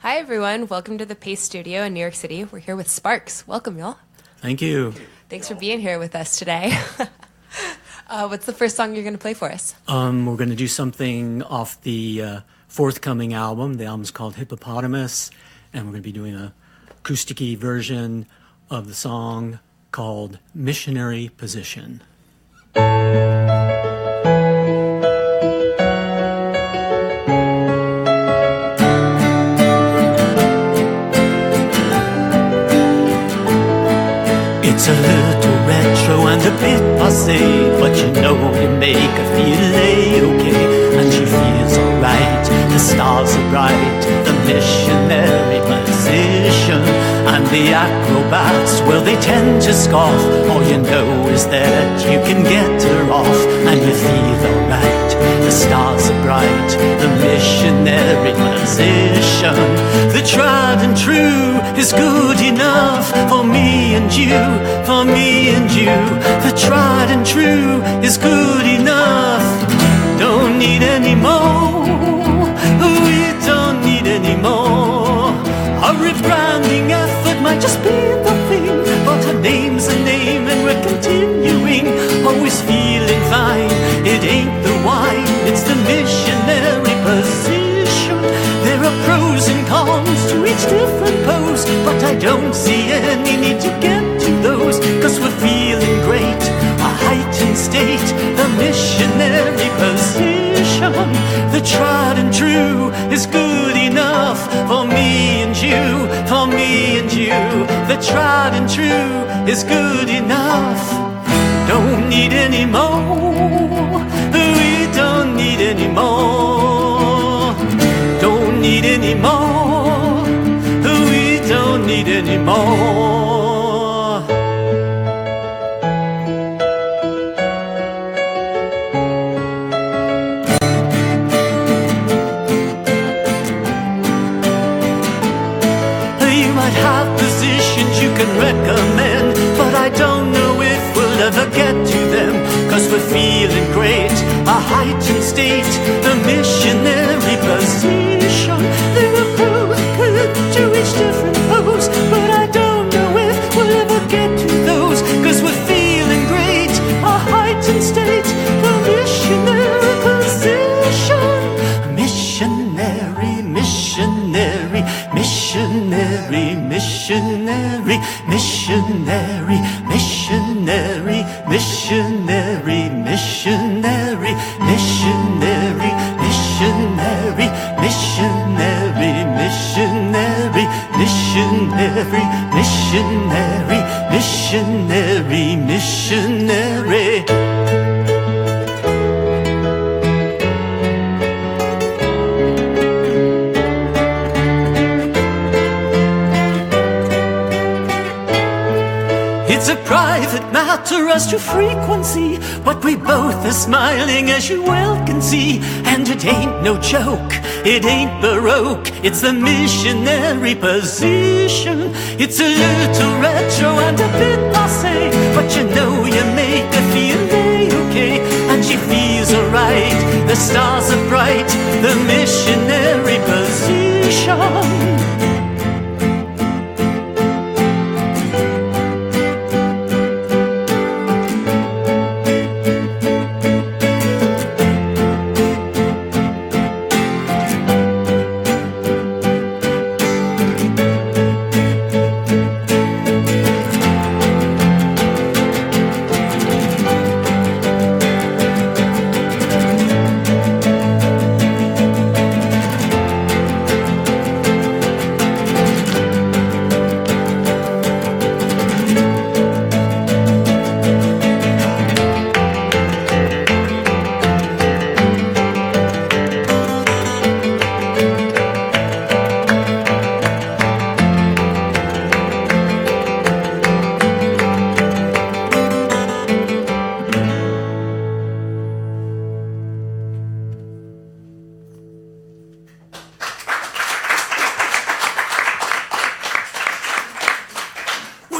Hi, everyone. Welcome to the Paste Studio in New York City. We're here with Sparks. Welcome, y'all. Thank you. Thanks for being here with us today. What's the first song you're going to play for us? We're going to do something off the forthcoming album. The album's called Hippopotamus, and we're going to be doing a acoustic-y version of the song called Missionary Position. It's a little retro and a bit passé, but you know you make her feel A-okay. And she feels alright, the stars are bright, the missionary position. And the acrobats, well, they tend to scoff. All you know is that you can get her off, and you feel alright, the stars are bright, the missionary position. The tried and true is good enough for me and you, for me and you. The tried and true is good enough. Don't need any more, we don't need any more. A rebranding effort might just be the thing, but her name's a name and we're continuing, always feeling fine. It ain't the wine, it's the missionary position. There are pros and cons to each different pose, but I don't see any need to get to those, cause we're feeling great, a heightened state, the missionary position. The tried and true is good enough for me and you, for me and you. The tried and true is good enough. Don't need any more, we don't need any more. Don't need any more, we don't need any more. You might have positions you can recommend, but I don't know if we'll ever get to them, cause we're feeling great, a heightened state, the missionary position. There are pros to each different pose, but I don't know if we'll ever get to those, cause we're feeling great, a heightened state, the missionary position. Missionary, missionary, missionary, missionary, missionary, missionary, missionary, missionary, missionary, missionary, missionary, missionary, missionary, missionary, missionary, missionary. It's a private matter as to frequency, but we both are smiling as you well can see. And it ain't no joke, it ain't baroque, it's the missionary position. It's a little retro and a bit passé, but you know you make her feel A-okay. And she feels alright, the stars are bright, the missionary position.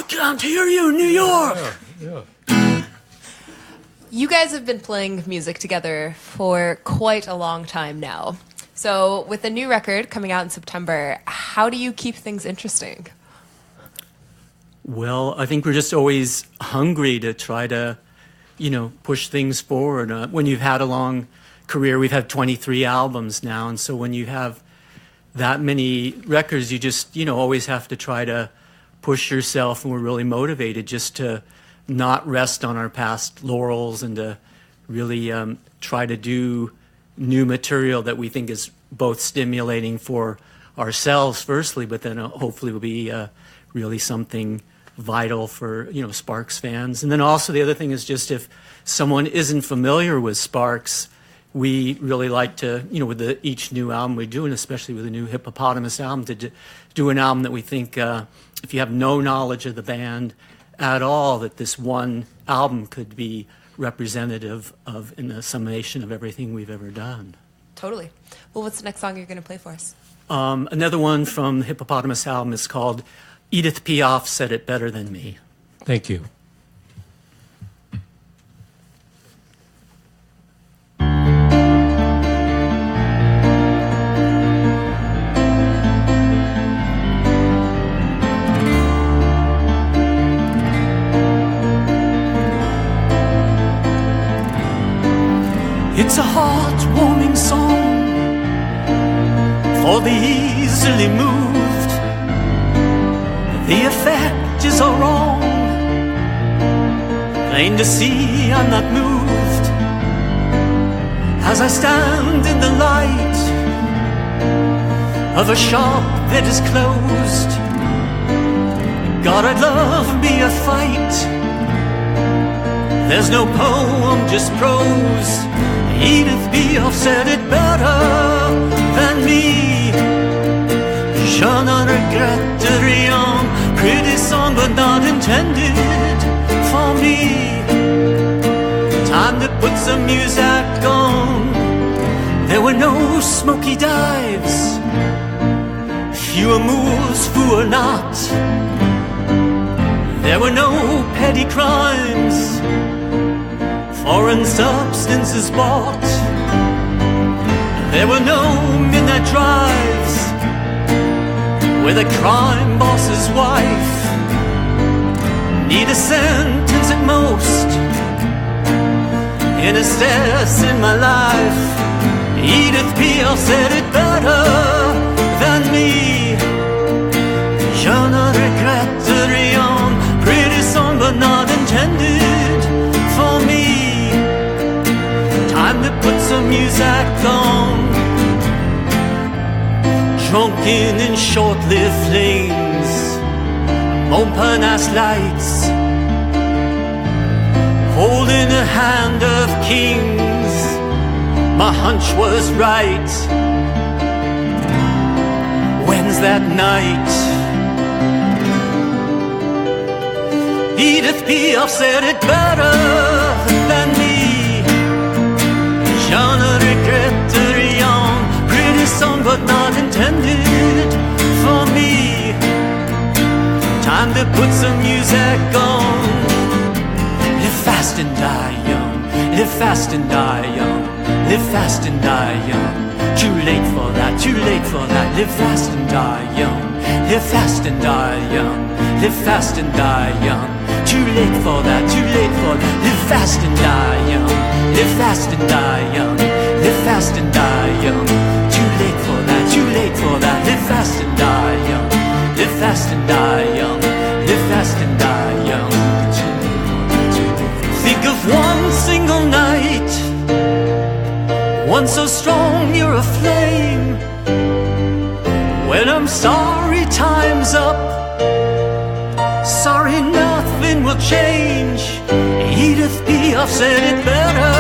Can't hear you, New York. Yeah. You guys have been playing music together for quite a long time now. So with the new record coming out in September, how do you keep things interesting? Well, I think we're just always hungry to try to, push things forward. When you've had a long career, we've had 23 albums now, and so when you have that many records, you just, always have to try to push yourself, and we're really motivated just to not rest on our past laurels and to really try to do new material that we think is both stimulating for ourselves firstly, but then hopefully will be really something vital for Sparks fans. And then also the other thing is just if someone isn't familiar with Sparks, we really like to, with each new album we do, and especially with the new Hippopotamus album, to do an album that we think if you have no knowledge of the band at all, that this one album could be representative of, in the summation of everything we've ever done. Totally. Well, what's the next song you're going to play for us? Another one from the Hippopotamus album is called Edith Piaf Said It Better Than Me. Thank you. It's a heartwarming song for the easily moved. The effect is all wrong. Plain to see I'm not moved as I stand in the light of a shop that is closed. God, I'd love me a fight. There's no poem, just prose. Edith Piaf said it better than me. Je ne regrette rien. Pretty song but not intended for me. Time to put some music on. There were no smoky dives, fewer moves, fewer not. There were no petty crimes, foreign substances bought. There were no midnight drives with a crime boss's wife. Need a sentence at most in a stress in my life. Edith Piaf said it better than me. Je ne regrette rien. Pretty song but not intended for me. Time to put some music on. Drunken in short-lived flames, Montparnasse lights, holding a hand of kings. My hunch was right. When's that night? Edith Piaf said it better than me. Je ne regrette rien. Pretty song but not intended for me. Time to put some music on. Live fast and die young. Live fast and die young. Live fast and die young. Too late for that, too late for that. Live fast and die young. Live fast and die young. Live fast and die young. Too late for that, too late for that. Live fast and die young. Live fast and die young. Live fast and die young. Too late for that, too late for that. Live fast and die young. Live fast and die young. Live fast and die young. Think of one single night, one so strong you're a flame. When I'm sorry time's up, sorry nothing will change. Edith Piaf said it better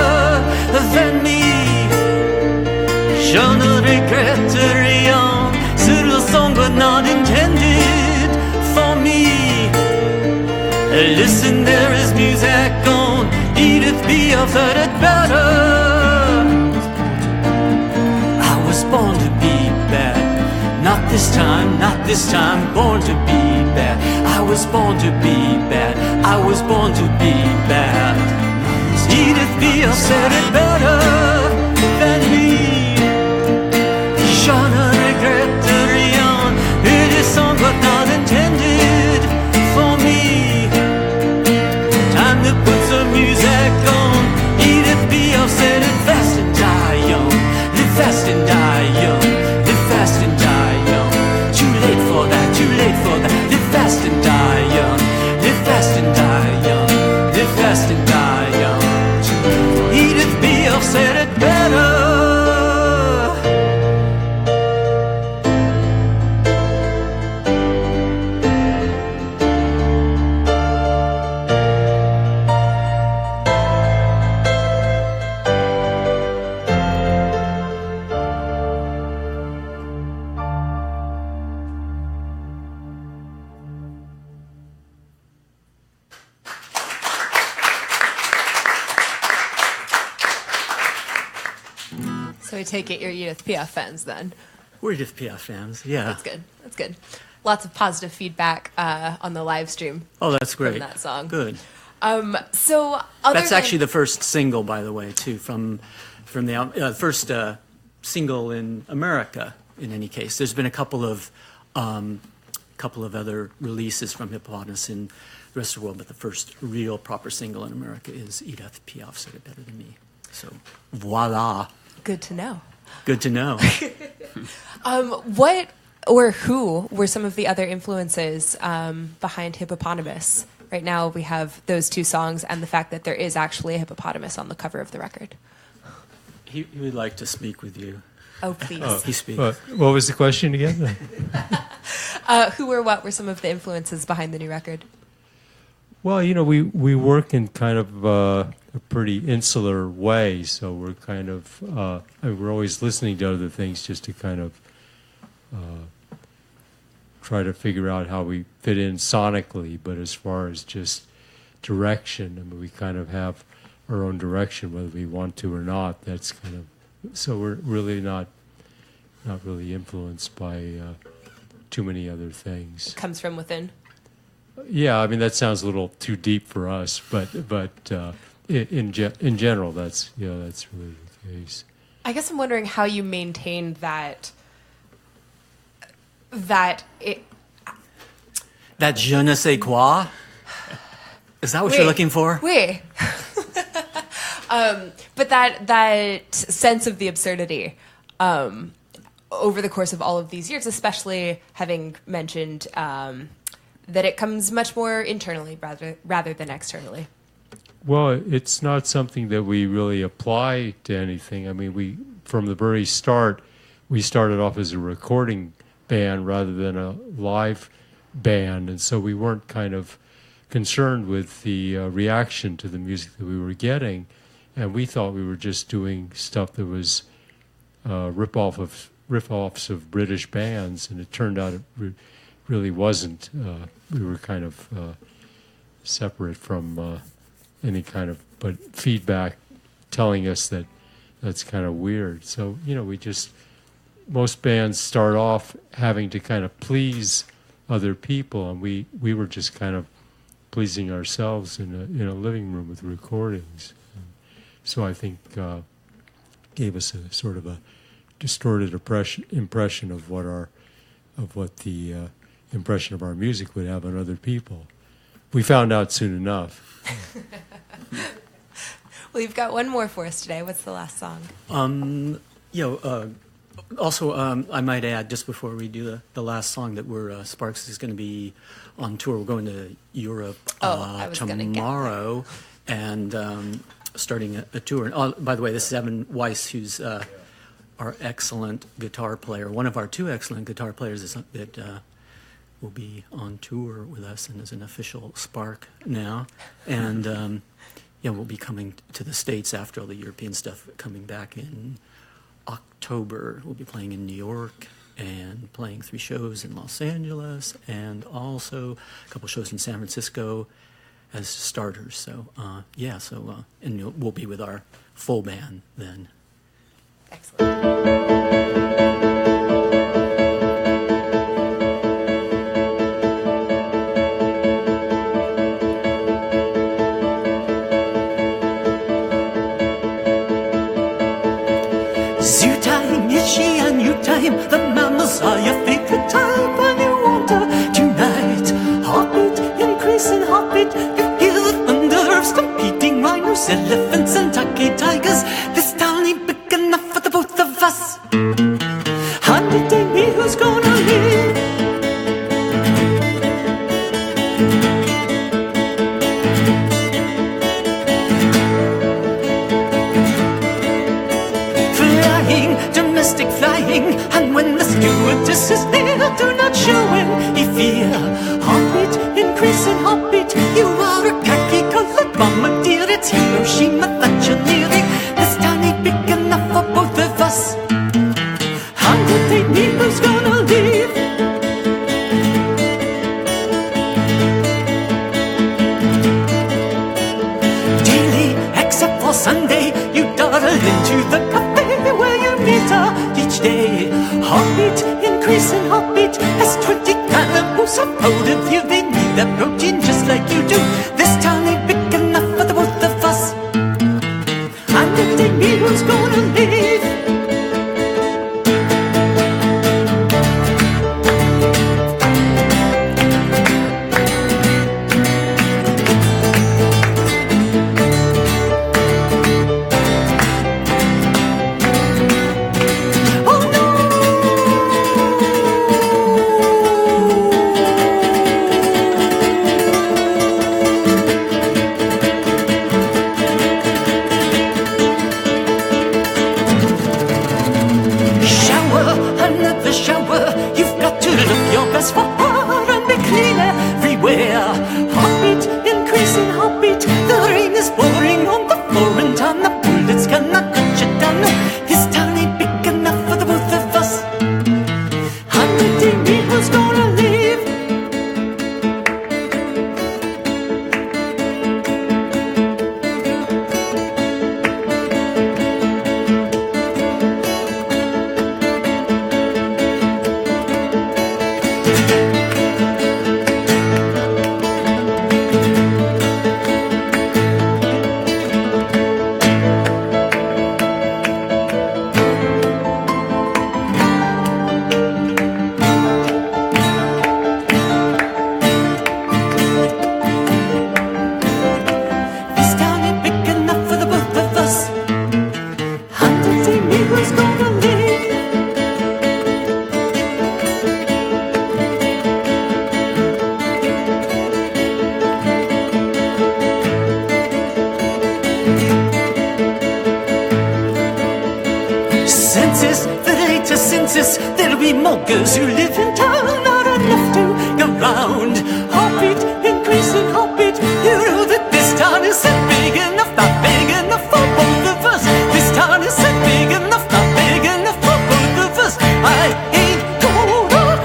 than me. Je ne regrette rien. C'est le song but not intended for me. Listen, there is music on. Edith Piaf said it better. I was born to be bad. Not this time, not this time. Born to be bad. I was born to be bad. I was born to be bad. Edith Piaf said it better than me. So I take it you're Edith Piaf fans then. We're Edith Piaf fans, yeah. That's good. That's good. Lots of positive feedback on the live stream. Oh, that's great. From that song. Good. So that's actually the first single, by the way, too, from the first single in America. In any case, there's been a couple of other releases from Hippopotamus in the rest of the world, but the first real proper single in America is Edith Piaf Said It Better Than Me. So, voila. Good to know. Good to know. What or who were some of the other influences behind Hippopotamus? Right now we have those two songs and the fact that there is actually a hippopotamus on the cover of the record. He would like to speak with you. Oh, please. He speaks. What was the question again? Who or what were some of the influences behind the new record? Well, we work in kind of a pretty insular way, so we're kind of we're always listening to other things just to kind of try to figure out how we fit in sonically. But as far as just direction, I mean, we kind of have our own direction, whether we want to or not. That's kind of so we're really not really influenced by too many other things. It comes from within. Yeah, I mean that sounds a little too deep for us, but in general, that's really the case. I guess I'm wondering how you maintain that je ne sais quoi. Is that what you're looking for? Oui. But that sense of the absurdity over the course of all of these years, especially having mentioned that it comes much more internally rather than externally. Well, it's not something that we really apply to anything. I mean, from the very start, we started off as a recording band rather than a live band, and so we weren't kind of concerned with the reaction to the music that we were getting, and we thought we were just doing stuff that was riff-offs of British bands, and it turned out it really wasn't. We were kind of separate from any kind of, but feedback telling us that that's kind of weird. So, most bands start off having to kind of please other people, and we were just kind of pleasing ourselves in a living room with recordings. And so I think gave us a sort of a distorted impression of what the impression of our music would have on other people. We found out soon enough. Well, you've got one more for us today. What's the last song? Also, I might add, just before we do the last song, that Sparks is going to be on tour. We're going to Europe tomorrow and starting a tour. And, by the way, this is Evan Weiss, who's our excellent guitar player, one of our two excellent guitar players that will be on tour with us and is an official Spark now. And we'll be coming to the States after all the European stuff, coming back in October. We'll be playing in New York and playing 3 shows in Los Angeles and also a couple shows in San Francisco as starters. So, and we'll be with our full band then. Excellent. Zoo time, itchy and you time. The mammals are your favorite time when you wander tonight. Heartbeat, increasing heartbeat. You hear the thunder of competing rhinos, elephants and tigers. This town ain't big enough for the both of us. Honey, tell me who's gonna live. Domestic flying, and when the stewardess is there, do not show any fear. Heartbeat, increasing heartbeat. You are a khaki-colored bombardier. It's Hiroshima that you're nearing. This town ain't big enough for both of us. Hundred day who's gonna leave. Daily, except for Sunday, you dawdle into the cafe where you meet acres of out of you. They need that protein just like you do. This town ain't big enough for the both of us. And it ain't me who's gonna leave. There'll be more girls who live in town, not enough to go round. Heartbeat, increasing heartbeat. You know that this town isn't big enough, not big enough for both of us. This town isn't big enough, not big enough for both of us. I ain't gonna leave.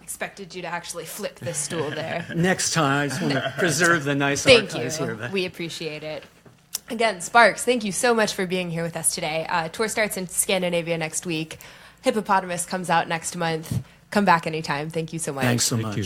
Expected you to actually flip this stool there. Next time, I just want to preserve the nice Thank archives you. here. But We appreciate it. Again, Sparks, thank you so much for being here with us today. Tour starts in Scandinavia next week. Hippopotamus comes out next month. Come back anytime. Thank you so much. thanks so Thank much. you.